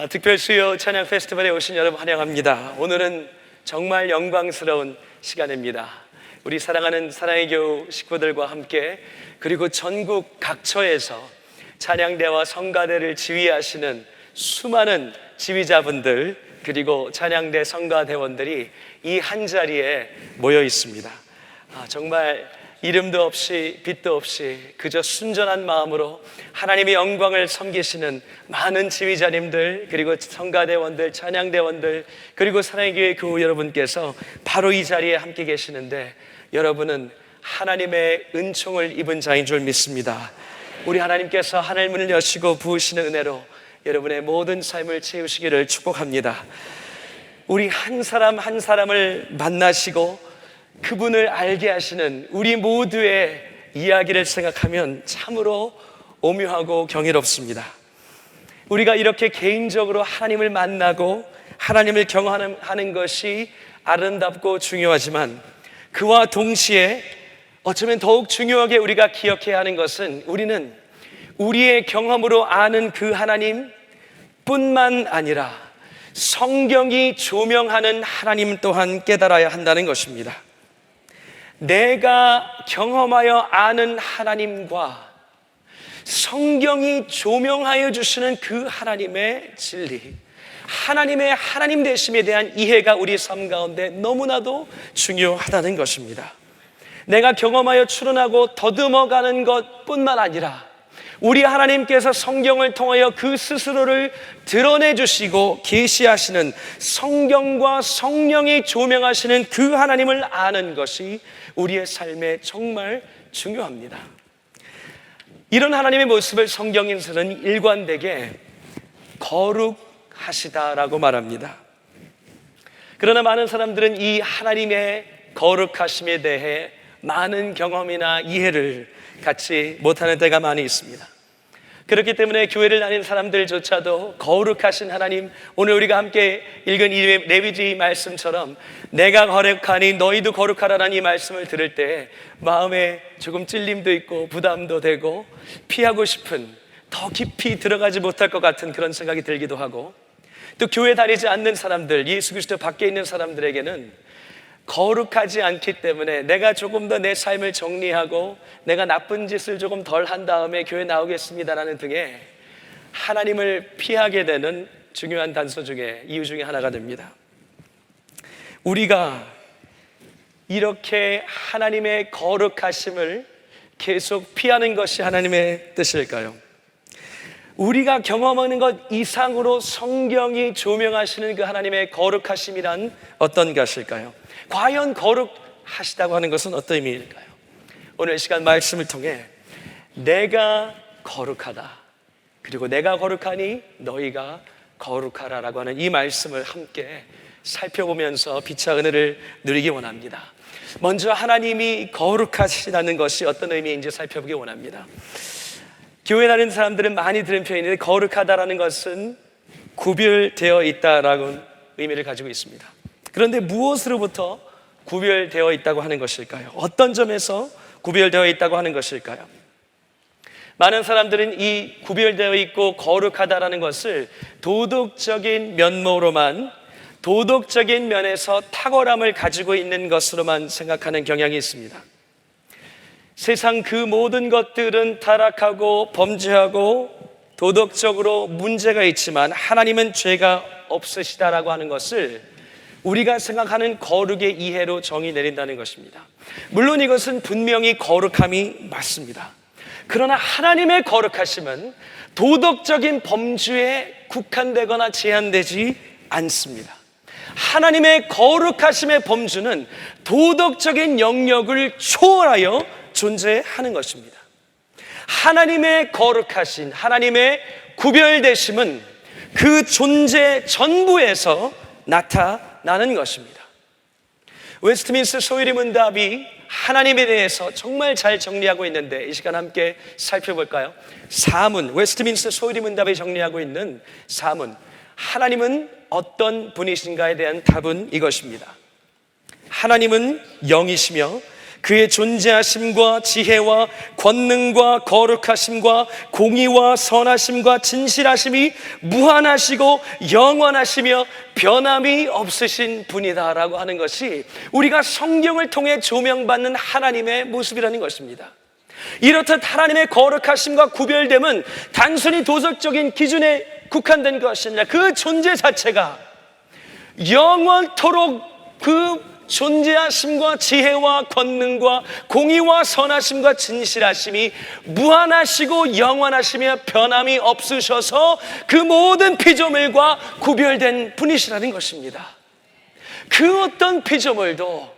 특별 수요 찬양 페스티벌에 오신 여러분 환영합니다. 오늘은 정말 영광스러운 시간입니다. 우리 사랑하는 사랑의 교우 식구들과 함께, 그리고 전국 각처에서 찬양대와 성가대를 지휘하시는 수많은 지휘자분들, 그리고 찬양대 성가대원들이 이 한자리에 모여 있습니다. 정말 이름도 없이 빛도 없이 그저 순전한 마음으로 하나님의 영광을 섬기시는 많은 지휘자님들, 그리고 성가대원들, 찬양대원들, 그리고 사랑의 교회 교우 여러분께서 바로 이 자리에 함께 계시는데, 여러분은 하나님의 은총을 입은 자인 줄 믿습니다. 우리 하나님께서 하늘 문을 여시고 부으시는 은혜로 여러분의 모든 삶을 채우시기를 축복합니다. 우리 한 사람 한 사람을 만나시고 그분을 알게 하시는 우리 모두의 이야기를 생각하면 참으로 오묘하고 경이롭습니다. 우리가 이렇게 개인적으로 하나님을 만나고 하나님을 경험하는 것이 아름답고 중요하지만, 그와 동시에 어쩌면 더욱 중요하게 우리가 기억해야 하는 것은, 우리는 우리의 경험으로 아는 그 하나님 뿐만 아니라 성경이 조명하는 하나님 또한 깨달아야 한다는 것입니다. 내가 경험하여 아는 하나님과 성경이 조명하여 주시는 그 하나님의 진리, 하나님의 하나님 되심에 대한 이해가 우리 삶 가운데 너무나도 중요하다는 것입니다. 내가 경험하여 추론하고 더듬어가는 것뿐만 아니라 우리 하나님께서 성경을 통하여 그 스스로를 드러내 주시고 계시하시는, 성경과 성령이 조명하시는 그 하나님을 아는 것이 우리의 삶에 정말 중요합니다. 이런 하나님의 모습을 성경에서는 일관되게 거룩하시다라고 말합니다. 그러나 많은 사람들은 이 하나님의 거룩하심에 대해 많은 경험이나 이해를 갖지 못하는 때가 많이 있습니다. 그렇기 때문에 교회를 다니는 사람들조차도 거룩하신 하나님, 오늘 우리가 함께 읽은 이 레위기 말씀처럼 내가 거룩하니 너희도 거룩하라는 이 말씀을 들을 때 마음에 조금 찔림도 있고 부담도 되고 피하고 싶은, 더 깊이 들어가지 못할 것 같은 그런 생각이 들기도 하고, 또 교회 다니지 않는 사람들, 예수 그리스도 밖에 있는 사람들에게는 거룩하지 않기 때문에 내가 조금 더 내 삶을 정리하고 내가 나쁜 짓을 조금 덜 한 다음에 교회 나오겠습니다라는 등의 하나님을 피하게 되는 중요한 단서 중에, 이유 중에 하나가 됩니다. 우리가 이렇게 하나님의 거룩하심을 계속 피하는 것이 하나님의 뜻일까요? 우리가 경험하는 것 이상으로 성경이 조명하시는 그 하나님의 거룩하심이란 어떤 것일까요? 과연 거룩하시다고 하는 것은 어떤 의미일까요? 오늘 시간 말씀을 통해 내가 거룩하다, 그리고 내가 거룩하니 너희가 거룩하라라고 하는 이 말씀을 함께 살펴보면서 빛과 은혜를 누리기 원합니다. 먼저 하나님이 거룩하시다는 것이 어떤 의미인지 살펴보기 원합니다. 교회 다니는 사람들은 많이 들은 표현인데, 거룩하다라는 것은 구별되어 있다라는 의미를 가지고 있습니다. 그런데 무엇으로부터 구별되어 있다고 하는 것일까요? 어떤 점에서 구별되어 있다고 하는 것일까요? 많은 사람들은 이 구별되어 있고 거룩하다라는 것을 도덕적인 면모로만, 도덕적인 면에서 탁월함을 가지고 있는 것으로만 생각하는 경향이 있습니다. 세상 그 모든 것들은 타락하고 범죄하고 도덕적으로 문제가 있지만 하나님은 죄가 없으시다라고 하는 것을 우리가 생각하는 거룩의 이해로 정의 내린다는 것입니다. 물론 이것은 분명히 거룩함이 맞습니다. 그러나 하나님의 거룩하심은 도덕적인 범주에 국한되거나 제한되지 않습니다. 하나님의 거룩하심의 범주는 도덕적인 영역을 초월하여 존재하는 것입니다. 하나님의 거룩하신, 하나님의 구별되심은 그 존재 전부에서 나타나는 것입니다. 웨스트민스터 소유리 문답이 하나님에 대해서 정말 잘 정리하고 있는데, 이 시간 함께 살펴볼까요? 사문, 웨스트민스터 소유리 문답이 정리하고 있는 사문, 하나님은 어떤 분이신가에 대한 답은 이것입니다. 하나님은 영이시며 그의 존재하심과 지혜와 권능과 거룩하심과 공의와 선하심과 진실하심이 무한하시고 영원하시며 변함이 없으신 분이다라고 하는 것이 우리가 성경을 통해 조명받는 하나님의 모습이라는 것입니다. 이렇듯 하나님의 거룩하심과 구별됨은 단순히 도덕적인 기준에 국한된 것이 아니라 그 존재 자체가 영원토록 그 존재하심과 지혜와 권능과 공의와 선하심과 진실하심이 무한하시고 영원하시며 변함이 없으셔서 그 모든 피조물과 구별된 분이시라는 것입니다. 그 어떤 피조물도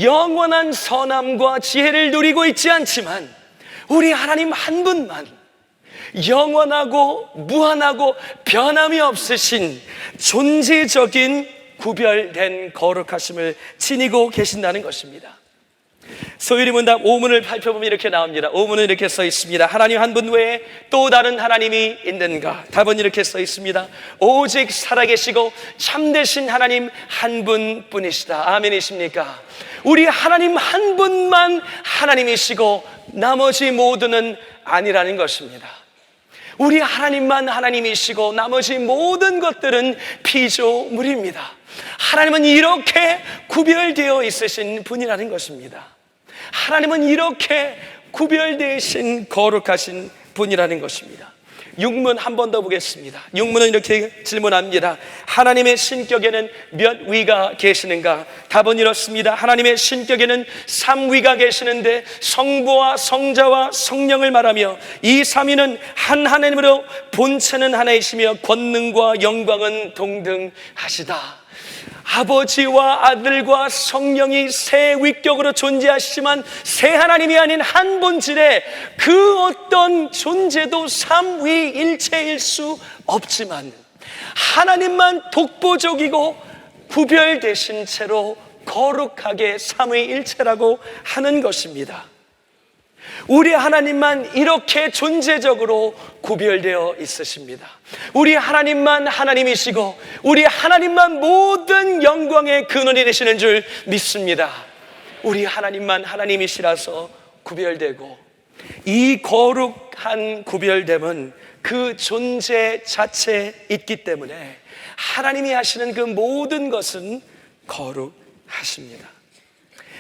영원한 선함과 지혜를 누리고 있지 않지만 우리 하나님 한 분만 영원하고 무한하고 변함이 없으신 존재적인 구별된 거룩하심을 지니고 계신다는 것입니다. 소유리 문답 5문을 살펴보면 이렇게 나옵니다. 5문은 이렇게 써 있습니다. 하나님 한 분 외에 또 다른 하나님이 있는가? 답은 이렇게 써 있습니다. 오직 살아계시고 참되신 하나님 한 분뿐이시다. 아멘이십니까? 우리 하나님 한 분만 하나님이시고 나머지 모두는 아니라는 것입니다. 우리 하나님만 하나님이시고 나머지 모든 것들은 피조물입니다. 하나님은 이렇게 구별되어 있으신 분이라는 것입니다. 하나님은 이렇게 구별되신 거룩하신 분이라는 것입니다. 6문 한 번 더 보겠습니다. 6문은 이렇게 질문합니다. 하나님의 신격에는 몇 위가 계시는가? 답은 이렇습니다. 하나님의 신격에는 3위가 계시는데 성부와 성자와 성령을 말하며 이 3위는 한 하나님으로 본체는 하나이시며 권능과 영광은 동등하시다. 아버지와 아들과 성령이 세 위격으로 존재하시지만 세 하나님이 아닌 한 본질의 그 어떤 존재도 삼위일체일 수 없지만 하나님만 독보적이고 구별되신 채로 거룩하게 삼위일체라고 하는 것입니다. 우리 하나님만 이렇게 존재적으로 구별되어 있으십니다. 우리 하나님만 하나님이시고 우리 하나님만 모든 영광의 근원이 되시는 줄 믿습니다. 우리 하나님만 하나님이시라서 구별되고 이 거룩한 구별됨은 그 존재 자체에 있기 때문에 하나님이 하시는 그 모든 것은 거룩하십니다.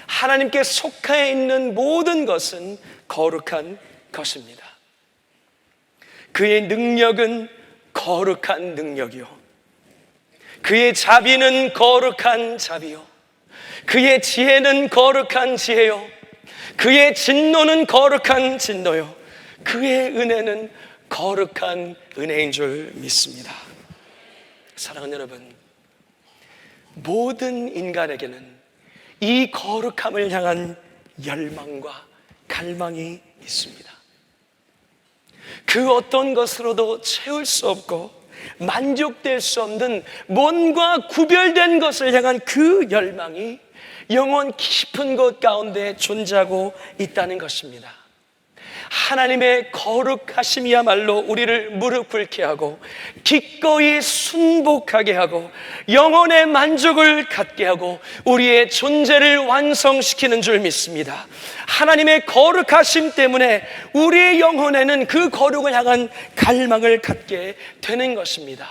하나님께 속해 있는 모든 것은 거룩한 것입니다. 그의 능력은 거룩한 능력이요, 그의 자비는 거룩한 자비요, 그의 지혜는 거룩한 지혜요, 그의 진노는 거룩한 진노요, 그의 은혜는 거룩한 은혜인 줄 믿습니다. 사랑하는 여러분, 모든 인간에게는 이 거룩함을 향한 열망과 갈망이 있습니다. 그 어떤 것으로도 채울 수 없고 만족될 수 없는 뭔가 구별된 것을 향한 그 열망이 영혼 깊은 곳 가운데 존재하고 있다는 것입니다. 하나님의 거룩하심이야말로 우리를 무릎 꿇게 하고 기꺼이 순복하게 하고 영혼의 만족을 갖게 하고 우리의 존재를 완성시키는 줄 믿습니다. 하나님의 거룩하심 때문에 우리의 영혼에는 그 거룩을 향한 갈망을 갖게 되는 것입니다.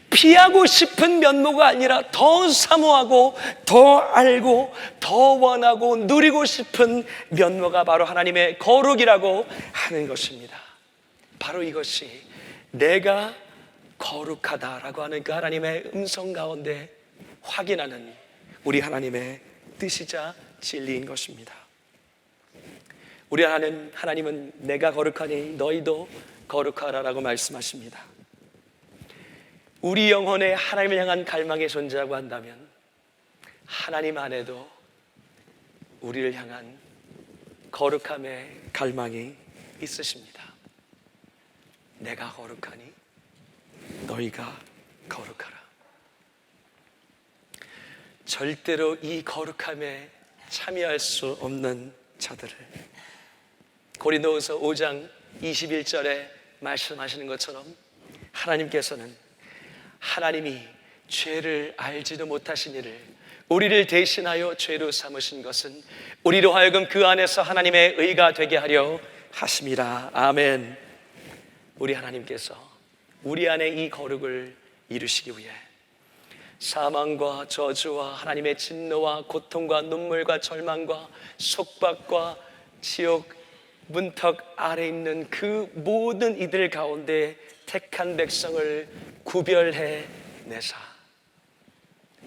피하고 싶은 면모가 아니라 더 사모하고 더 알고 더 원하고 누리고 싶은 면모가 바로 하나님의 거룩이라고 하는 것입니다. 바로 이것이 내가 거룩하다라고 하는 그 하나님의 음성 가운데 확인하는 우리 하나님의 뜻이자 진리인 것입니다. 우리 하나님은 내가 거룩하니 너희도 거룩하라라고 말씀하십니다. 우리 영혼에 하나님을 향한 갈망이 존재하고 한다면 하나님 안에도 우리를 향한 거룩함의 갈망이 있으십니다. 내가 거룩하니 너희가 거룩하라. 절대로 이 거룩함에 참여할 수 없는 자들을 고린도후서 5장 21절에 말씀하시는 것처럼 하나님께서는 하나님이 죄를 알지도 못하신 이를 우리를 대신하여 죄로 삼으신 것은 우리로 하여금 그 안에서 하나님의 의가 되게 하려 하심이라. 아멘. 우리 하나님께서 우리 안에 이 거룩을 이루시기 위해 사망과 저주와 하나님의 진노와 고통과 눈물과 절망과 속박과 지옥 문턱 아래 있는 그 모든 이들 가운데 택한 백성을 구별해 내사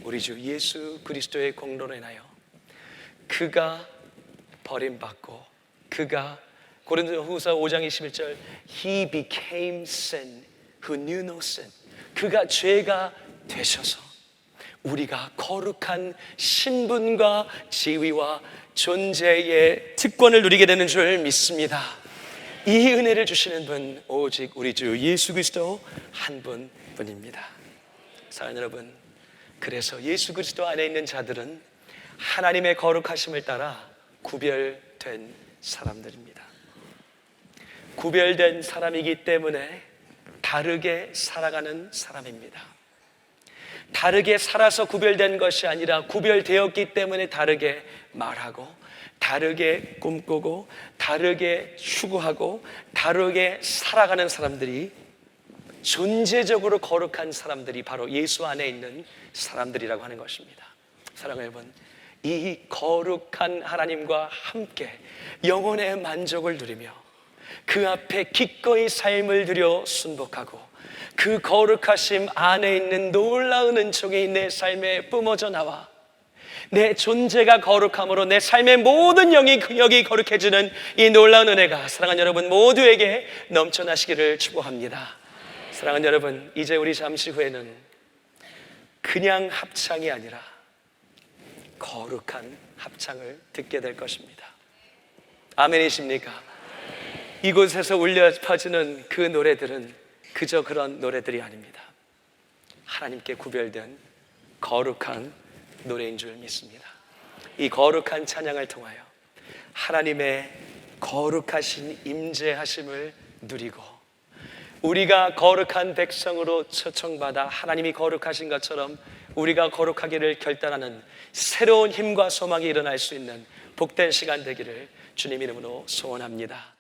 우리 주 예수 그리스도의 공로로 인하여 그가 버림받고 그가 고린도후서 5장 21절 He became sin who knew no sin. 그가 죄가 되셔서 우리가 거룩한 신분과 지위와 존재의 특권을 누리게 되는 줄 믿습니다. 이 은혜를 주시는 분 오직 우리 주 예수 그리스도 한 분뿐입니다. 사랑하는 여러분, 그래서 예수 그리스도 안에 있는 자들은 하나님의 거룩하심을 따라 구별된 사람들입니다. 구별된 사람이기 때문에 다르게 살아가는 사람입니다. 다르게 살아서 구별된 것이 아니라 구별되었기 때문에 다르게 말하고 다르게 꿈꾸고 다르게 추구하고 다르게 살아가는 사람들이 존재적으로 거룩한 사람들이 바로 예수 안에 있는 사람들이라고 하는 것입니다. 사랑하는 여러분, 이 거룩한 하나님과 함께 영혼의 만족을 누리며 그 앞에 기꺼이 삶을 들여 순복하고 그 거룩하심 안에 있는 놀라운 은총이 내 삶에 뿜어져 나와 내 존재가 거룩함으로 내 삶의 모든 영역이 거룩해지는 이 놀라운 은혜가 사랑하는 여러분 모두에게 넘쳐나시기를 축복합니다. 사랑하는 여러분, 이제 우리 잠시 후에는 그냥 합창이 아니라 거룩한 합창을 듣게 될 것입니다. 아멘이십니까? 이곳에서 울려 퍼지는 그 노래들은 그저 그런 노래들이 아닙니다. 하나님께 구별된 거룩한 노래인 줄 믿습니다. 이 거룩한 찬양을 통하여 하나님의 거룩하신 임재하심을 누리고 우리가 거룩한 백성으로 초청받아 하나님이 거룩하신 것처럼 우리가 거룩하기를 결단하는 새로운 힘과 소망이 일어날 수 있는 복된 시간 되기를 주님 이름으로 소원합니다.